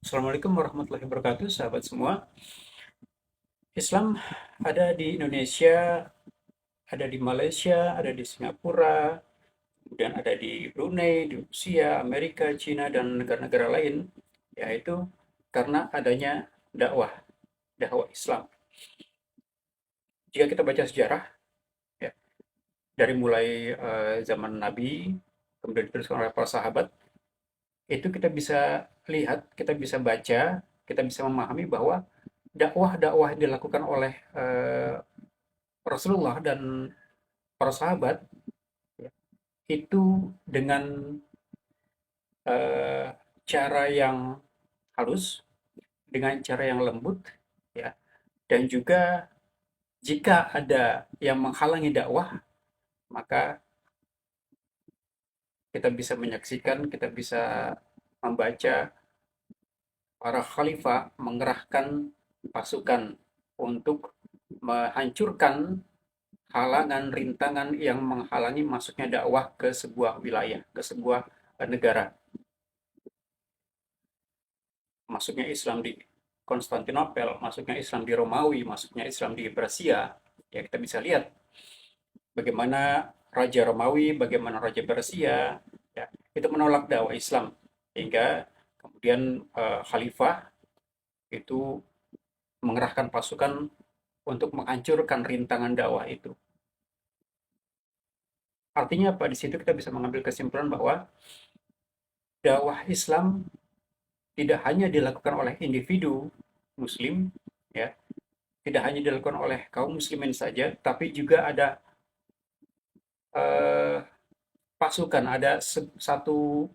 Assalamualaikum warahmatullahi wabarakatuh, sahabat semua. Islam ada di Indonesia, ada di Malaysia, ada di Singapura, kemudian ada di Brunei, di Rusia, Amerika, Cina, dan negara-negara lain, yaitu karena adanya dakwah, dakwah Islam. Jika kita baca sejarah, ya, dari mulai zaman Nabi, kemudian diteruskan oleh para sahabat, itu kita bisa lihat, kita bisa baca, kita bisa memahami bahwa dakwah-dakwah yang dilakukan oleh Rasulullah dan para sahabat ya, itu dengan eh, cara yang halus, dengan cara yang lembut, ya, dan juga jika ada yang menghalangi dakwah, maka kita bisa menyaksikan, kita bisa membaca para khalifah mengerahkan pasukan untuk menghancurkan halangan, rintangan yang menghalangi masuknya dakwah ke sebuah wilayah, ke sebuah negara. Masuknya Islam di Konstantinopel, masuknya Islam di Romawi, masuknya Islam di Persia, ya kita bisa lihat bagaimana Raja Romawi, bagaimana Raja Persia, ya, itu menolak dakwah Islam, hingga kemudian Khalifah itu mengerahkan pasukan untuk menghancurkan rintangan dakwah itu. Artinya apa? Di situ kita bisa mengambil kesimpulan bahwa dakwah Islam tidak hanya dilakukan oleh individu Muslim, ya, tidak hanya dilakukan oleh kaum muslimin saja, tapi juga ada eh, pasukan, ada satu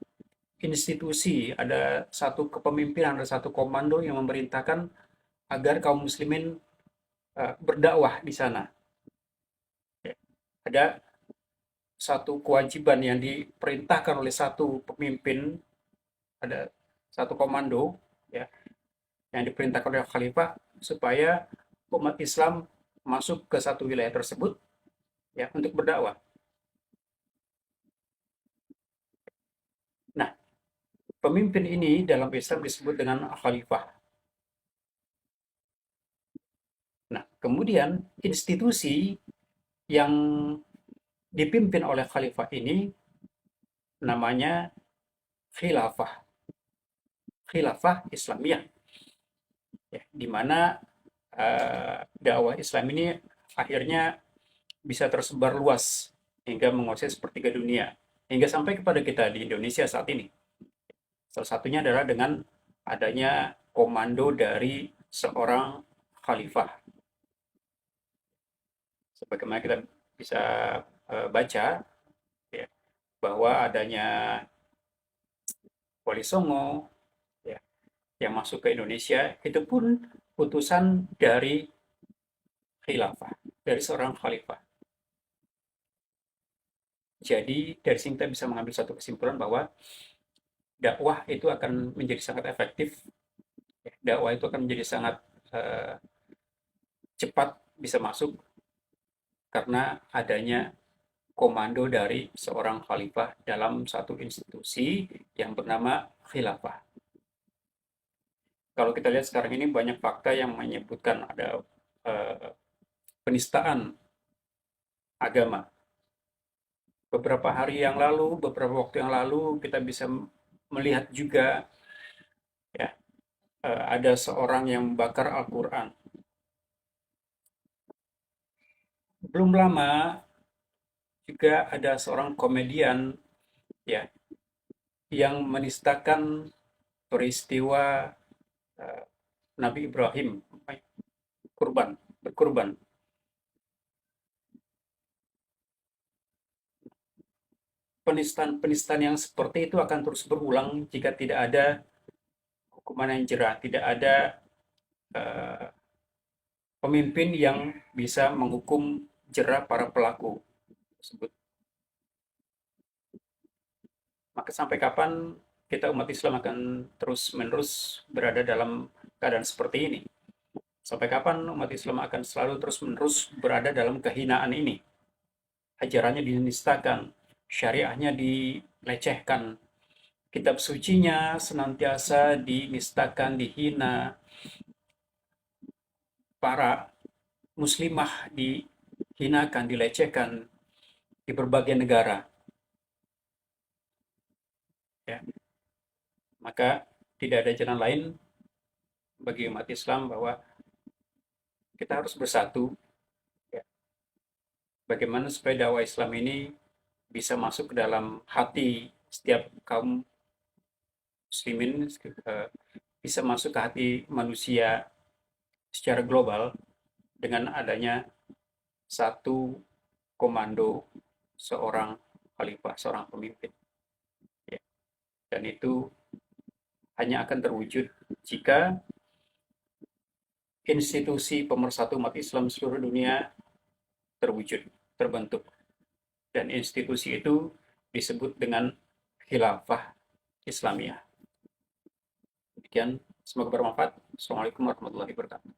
institusi, ada satu kepemimpinan, ada satu komando yang memerintahkan agar kaum muslimin berdakwah di sana. Ya. Ada satu kewajiban yang diperintahkan oleh satu pemimpin, ada satu komando ya yang diperintahkan oleh khalifah supaya umat Islam masuk ke satu wilayah tersebut ya untuk berdakwah. Nah, pemimpin ini dalam Islam disebut dengan khalifah. Nah, kemudian institusi yang dipimpin oleh khalifah ini namanya khilafah, khilafah Islamiyah, ya, di mana dakwah Islam ini akhirnya bisa tersebar luas hingga menguasai sepertiga dunia, hingga sampai kepada kita di Indonesia saat ini. Salah satunya adalah dengan adanya komando dari seorang khalifah. Sebagaimana kita bisa baca ya, bahwa adanya Wali Songo ya, yang masuk ke Indonesia itu pun putusan dari khilafah, dari seorang khalifah. Jadi dari sini kita bisa mengambil satu kesimpulan bahwa dakwah itu akan menjadi sangat efektif, ya, dakwah itu akan menjadi sangat uh, cepat bisa masuk karena adanya komando dari seorang khalifah dalam satu institusi yang bernama khilafah. Kalau kita lihat sekarang ini banyak fakta yang menyebutkan ada uh, penistaan agama. Beberapa hari yang lalu, beberapa waktu yang lalu, kita bisa melihat juga ya ada seorang yang membakar Al-Quran. Belum lama juga ada seorang komedian ya yang menistakan peristiwa eh, Nabi Ibrahim kurban berkurban. Penistaan-penistaan yang seperti itu akan terus berulang jika tidak ada hukuman yang jerat, tidak ada eh, pemimpin yang bisa menghukum jerah para pelaku tersebut. Maka sampai kapan kita umat Islam akan terus-menerus berada dalam keadaan seperti ini? Sampai kapan umat Islam akan selalu terus-menerus berada dalam kehinaan ini? Ajarannya dinistakan, syariahnya dilecehkan, kitab sucinya senantiasa dinistakan, dihina, para muslimah dihinakan, dilecehkan di berbagai negara, ya. Maka tidak ada jalan lain bagi umat Islam bahwa kita harus bersatu, ya. Bagaimana supaya dakwah Islam ini bisa masuk ke dalam hati setiap kaum muslimin, bisa masuk ke hati manusia secara global dengan adanya satu komando seorang khalifah, seorang pemimpin. Ya. Dan itu hanya akan terwujud jika institusi pemersatu umat Islam seluruh dunia terwujud, terbentuk. Dan institusi itu disebut dengan khilafah Islamiyah. Demikian, semoga bermanfaat. Assalamualaikum warahmatullahi wabarakatuh.